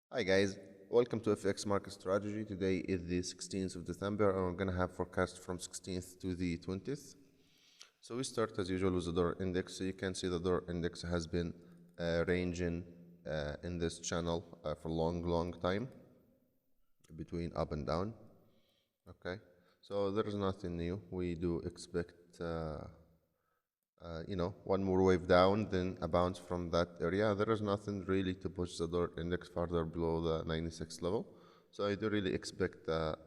Hi guys, welcome to FX Market Strategy. Today is the 16th of December and we're going to have forecast from 16th to the 20th. So we start as usual with the dollar index. So you can see the dollar index has been ranging in this channel for a long time, between up and down. Okay, so there is nothing new. We do expect one more wave down, then a bounce from that area. There is nothing really to push the dollar index further below the 96 level. So I do really expect a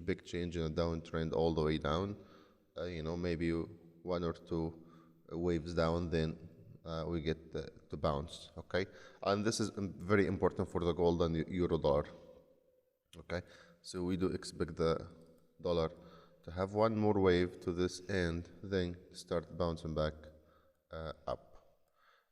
big change in a downtrend all the way down. Maybe one or two waves down, then we get to bounce. Okay, and this is very important for the gold and the euro dollar. Okay, so we do expect the dollar to have one more wave to this end, then start bouncing back up.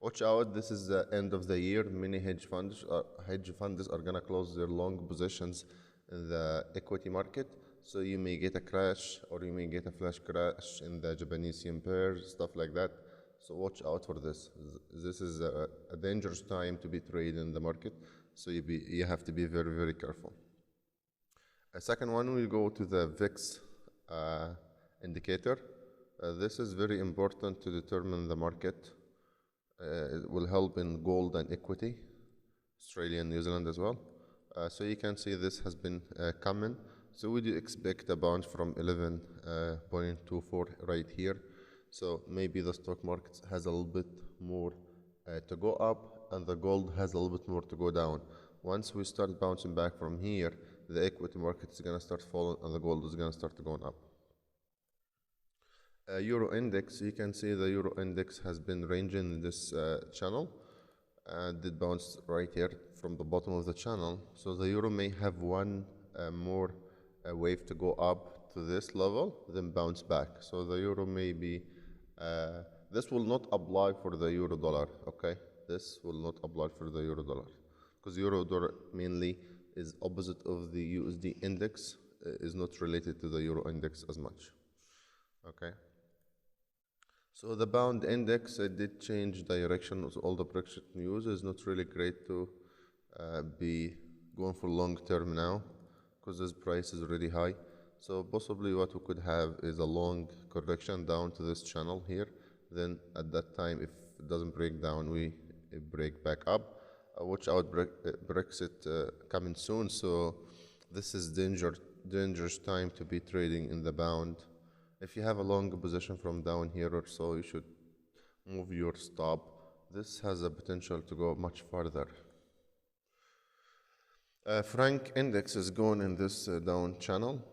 Watch out, this is the end of the year. Many hedge funds are gonna close their long positions in the equity market. So you may get a crash or you may get a flash crash in the Japanese yen pairs, stuff like that. So watch out for this. This is a dangerous time to be trading in the market. So you have to be very careful. A second one, we'll go to the VIX indicator. This is very important to determine the market. It will help in gold and equity, Australia and New Zealand as well. So you can see this has been coming. So we do expect a bounce from 11.24 right here. So maybe the stock market has a little bit more to go up, and the gold has a little bit more to go down. Once we start bouncing back from here, the equity market is going to start falling and the gold is going to start going up. Euro index, you can see the Euro index has been ranging in this channel and it bounced right here from the bottom of the channel. So the Euro may have one more wave to go up to this level, then bounce back. So the Euro may be, this will not apply for the Euro dollar, okay? This will not apply for the Euro dollar because Euro dollar mainly is opposite of the USD index, is not related to the Euro index as much. Okay. So the bound index did change direction. So all the Brexit news is not really great to be going for long term now because this price is really high. So possibly what we could have is a long correction down to this channel here. Then at that time, if it doesn't break down, we break back up. Watch out, Brexit coming soon. So this is dangerous time to be trading in the bound. If you have a long position from down here or so, you should move your stop. This has a potential to go much farther. Franc index is going in this down channel.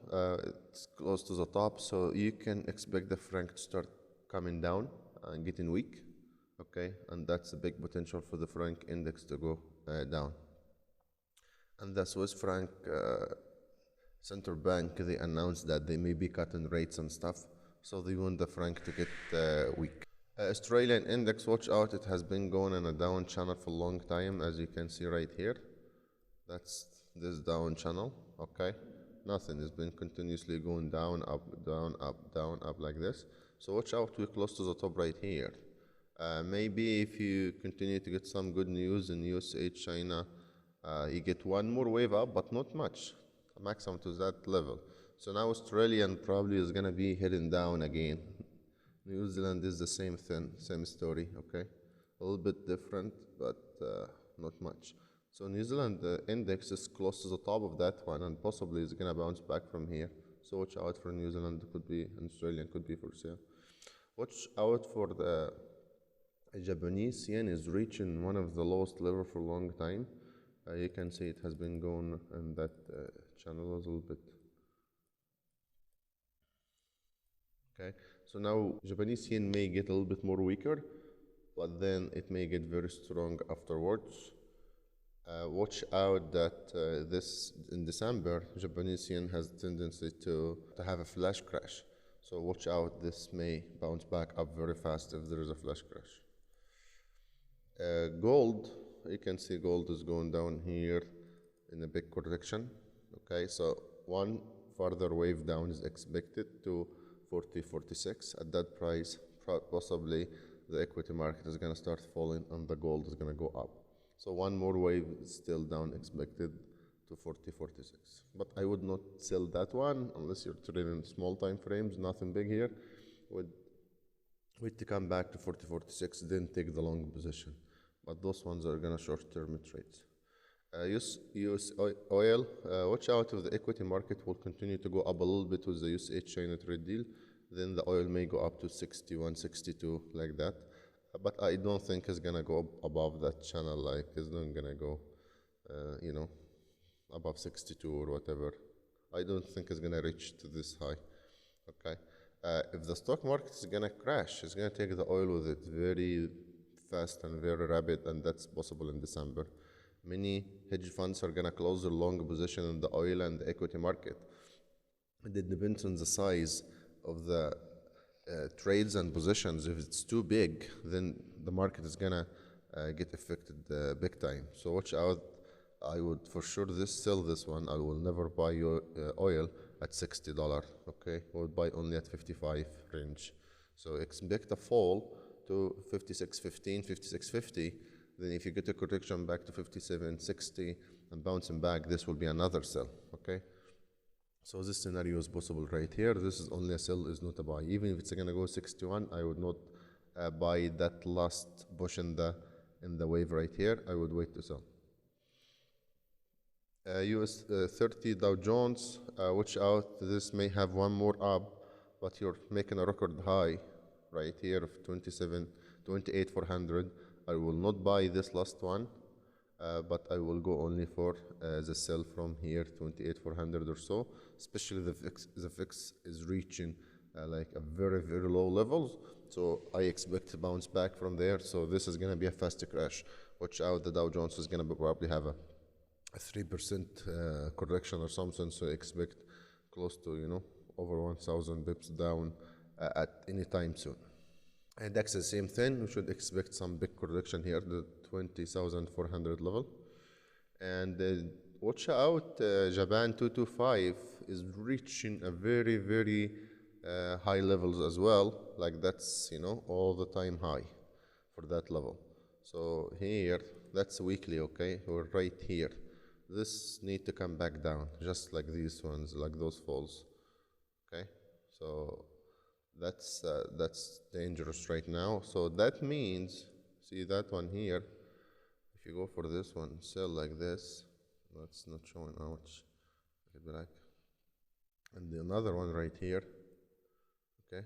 It's close to the top, so you can expect the franc to start coming down and getting weak. Okay, and that's a big potential for the franc index to go down. And the Swiss franc central bank, they announced that they may be cutting rates and stuff, so they want the franc to get weak. Australian index, watch out, it has been going in a down channel for a long time, as you can see right here. That's this down channel. Okay, nothing, it's been continuously going down, up, down, up, down, up like this. So watch out, we're close to the top right here. Maybe if you continue to get some good news in USA, China, you get one more wave up, but not much, maximum to that level. So now Australian probably is gonna be heading down again. New Zealand is the same thing, same story, okay? A little bit different, but not much. So New Zealand index is close to the top of that one, and possibly is gonna bounce back from here. So watch out for New Zealand, could be, and Australian could be for sale. Watch out for the Japanese yen is reaching one of the lowest level for a long time. You can see it has been going in that channel a little bit. Okay, so now Japanese yen may get a little bit more weaker, but then it may get very strong afterwards. Watch out that this in December, Japanese yen has a tendency to have a flash crash. So watch out, this may bounce back up very fast if there is a flash crash. Gold, you can see gold is going down here in a big correction. Okay, so one further wave down is expected to 40.46. At that price, possibly the equity market is going to start falling and the gold is going to go up. So one more wave is still down expected to 40.46. But I would not sell that one unless you're trading small time frames, nothing big here. Would wait to come back to 40.46, then take the long position. But those ones are gonna short-term trades. US oil, watch out if the equity market will continue to go up a little bit with the USH China trade deal, then the oil may go up to 61, 62, like that. But I don't think it's gonna go above that channel, like it's not gonna go, you know, above 62 or whatever. I don't think it's gonna reach to this high, okay? If the stock market is gonna crash, it's gonna take the oil with it very fast and very rapid, and that's possible in December. Many hedge funds are gonna close their long position in the oil and the equity market. It depends on the size of the trades and positions. If it's too big, then the market is gonna get affected big time. So watch out. I would for sure sell this one. I will never buy your oil at $60. Okay, I would buy only at 55 range. So expect a fall to 56.15, 56.50. Then if you get a correction back to 57.60 and bouncing back, this will be another sell. Okay. So this scenario is possible right here. This is only a sell, is not a buy. Even if it's gonna go 61, I would not buy that last push in the wave right here. I would wait to sell. US 30 Dow Jones, watch out. This may have one more up, but you're making a record high right here of 28,400. I will not buy this last one, but I will go only for the sell from here, 28,400 or so. Especially the VIX is reaching like a very, very low levels. So I expect to bounce back from there. So this is going to be a fast crash. Watch out, the Dow Jones is going to probably have a 3% correction or something. So expect close to, you know, over 1,000 bips down at any time soon. And that's the same thing. We should expect some big correction here, the 20,400 level. And watch out, Japan 225 is reaching a very, very high levels as well. Like that's, you know, all the time high for that level. So here, that's weekly, okay? We're right here. This need to come back down, just like these ones, like those falls, okay? So that's dangerous right now. So that means, see that one here, if you go for this one, sell like this, that's not showing out, get back, and the another one right here, okay?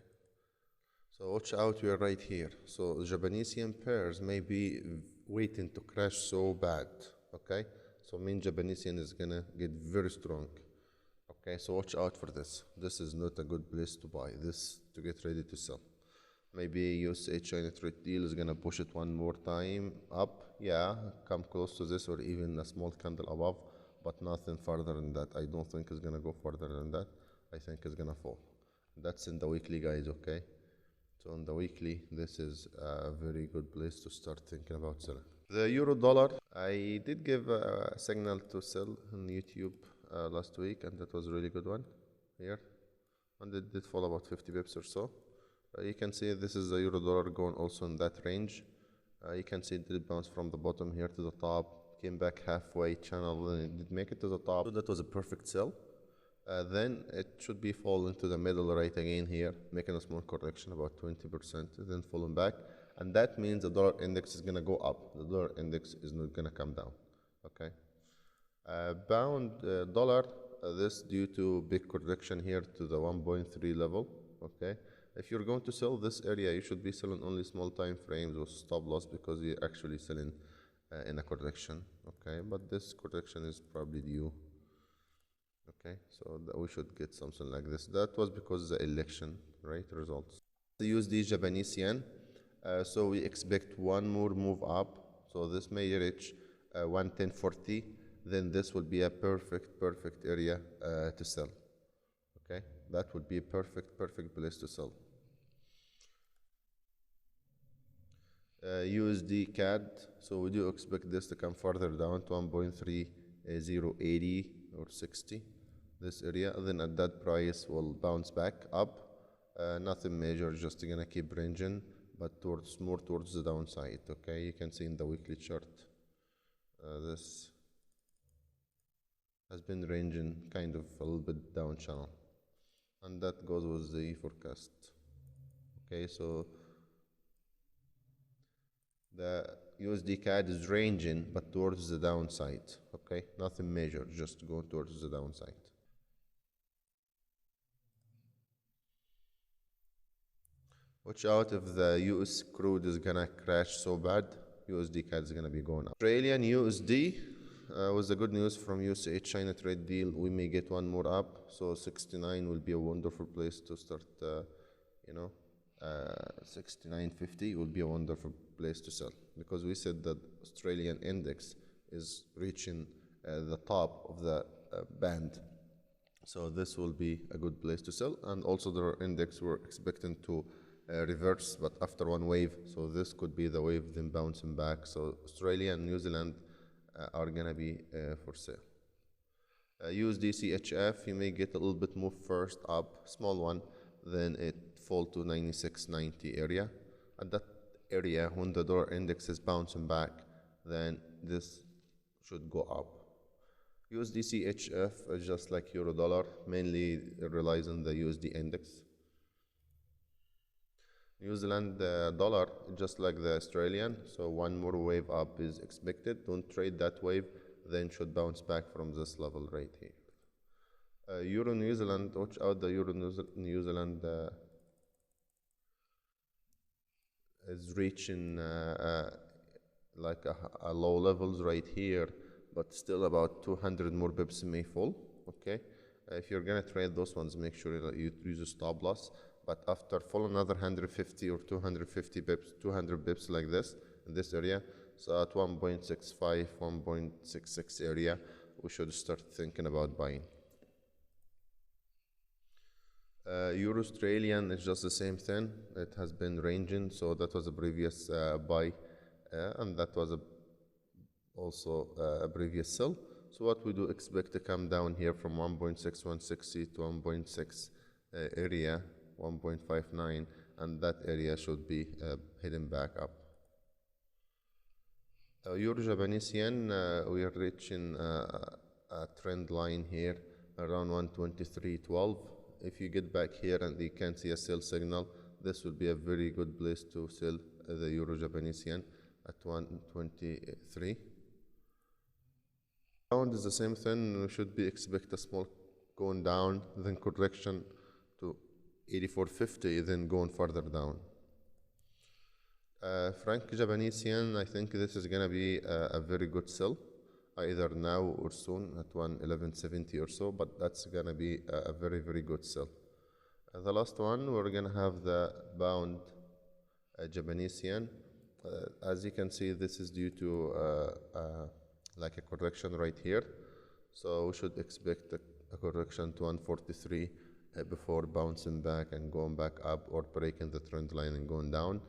So watch out, we are right here. So Japanese yen pairs may be waiting to crash so bad, okay? So mean Japanese yen is gonna get very strong. Okay, so watch out for this. This is not a good place to buy. This to get ready to sell. Maybe USH China trade deal is gonna push it one more time up. Yeah, come close to this or even a small candle above, but nothing further than that. I don't think it's gonna go further than that. I think it's gonna fall. That's in the weekly, guys. Okay. So on the weekly, this is a very good place to start thinking about selling. The euro dollar, I did give a signal to sell on YouTube last week, and that was a really good one here. And it did fall about 50 pips or so. You can see this is the euro dollar going also in that range. You can see it did bounce from the bottom here to the top, came back halfway channel, and it did make it to the top. So that was a perfect sell. Then it should be falling to the middle right again here, making a small correction about 20%, then falling back. And that means the dollar index is gonna go up. The dollar index is not gonna come down, okay? Pound dollar, this due to big correction here to the 1.3 level, okay? If you're going to sell this area, you should be selling only small time frames or stop loss because you're actually selling in a correction, okay? But this correction is probably due, okay? So we should get something like this. That was because the election, right, results. The USD Japanese yen, so we expect one more move up. So this may reach 110.40. Then this will be a perfect area to sell. Okay, that would be a perfect place to sell. USD CAD, so we do expect this to come further down to 1.3080 or 60, this area. Then at that price will bounce back up. Nothing major, just gonna keep ranging, but more towards the downside. Okay, you can see in the weekly chart. This has been ranging kind of a little bit down channel, and that goes with the forecast. Okay, so the USD CAD is ranging but towards the downside. Okay, nothing major, just going towards the downside. Watch out if the US crude is gonna crash so bad, USD CAD is gonna be going up. Australian USD was the good news from USA China trade deal. We may get one more up, so 69 will be a wonderful place to start. 69.50 will be a wonderful place to sell, because we said that Australian index is reaching the top of the band. So this will be a good place to sell, and also the index we're expecting to reverse, but after one wave. So this could be the wave then bouncing back. So Australia and New Zealand are gonna be for sale. USD CHF, you may get a little bit move first up, small one, then it fall to 96.90 area. At that area, when the dollar index is bouncing back, then this should go up. USD CHF is just like euro dollar, mainly relies on the USD index. New Zealand dollar, just like the Australian, so one more wave up is expected. Don't trade that wave, then should bounce back from this level right here. Euro New Zealand, watch out, the Euro New Zealand is reaching like a low levels right here, but still about 200 more bips may fall. Okay, if you're gonna trade those ones, make sure that you use a stop loss. But after fall another 150 or 250 bips, 200 bips like this in this area, so at 1.65, 1.66 area, we should start thinking about buying. Euro Australian is just the same thing. It has been ranging, so that was a previous buy, and that was also a previous sell. So what we do expect to come down here from 1.6160 to 1.6 area, 1.59, and that area should be heading back up. Euro Japanese yen, we are reaching a trend line here around 123.12. If you get back here and you can see a sell signal, this will be a very good place to sell the Euro Japanese yen at 123. Pound is the same thing. We should be expect a small going down, then correction to 84.50, then going further down. Franc Japanese yen, I think this is gonna be a very good sell, either now or soon at 111.70 or so, but that's gonna be a very, very good sell. The last one, we're gonna have the pound Japanese yen. As you can see, this is due to like a correction right here. So we should expect a correction to 143 before bouncing back and going back up, or breaking the trend line and going down.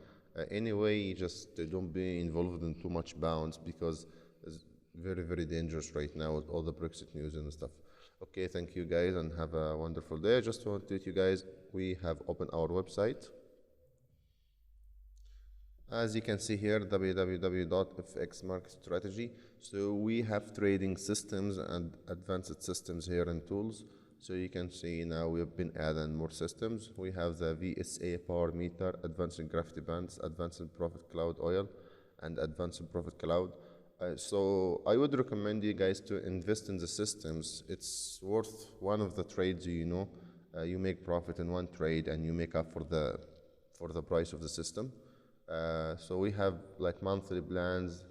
Anyway, just don't be involved in too much bounce, because it's very, very dangerous right now with all the Brexit news and stuff. Okay, thank you guys and have a wonderful day. I just want to let you guys, we have opened our website. As you can see here, www.fxmarketstrategy. So we have trading systems and advanced systems here and tools. So you can see now we've been adding more systems. We have the VSA power meter, advanced gravity bands, advanced profit cloud oil, and advanced profit cloud. So I would recommend you guys to invest in the systems. It's worth one of the trades, you make profit in one trade and you make up for the price of the system. So we have like monthly plans,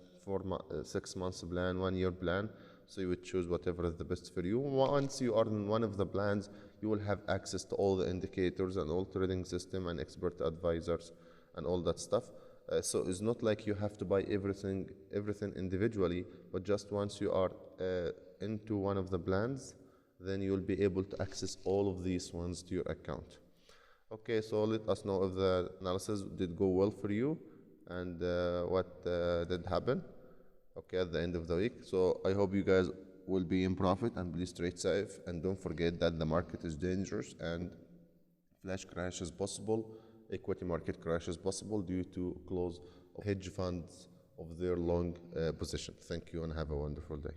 6 months plan, 1 year plan. So you would choose whatever is the best for you. Once you are in one of the plans, you will have access to all the indicators and all trading system and expert advisors and all that stuff. So it's not like you have to buy everything individually, but just once you are into one of the plans, then you will be able to access all of these ones to your account. Okay, so let us know if the analysis did go well for you and what did happen. Okay, at the end of the week. So I hope you guys will be in profit, and please trade safe, and don't forget that the market is dangerous and flash crash is possible, equity market crash is possible due to close of hedge funds of their long position. Thank you and have a wonderful day.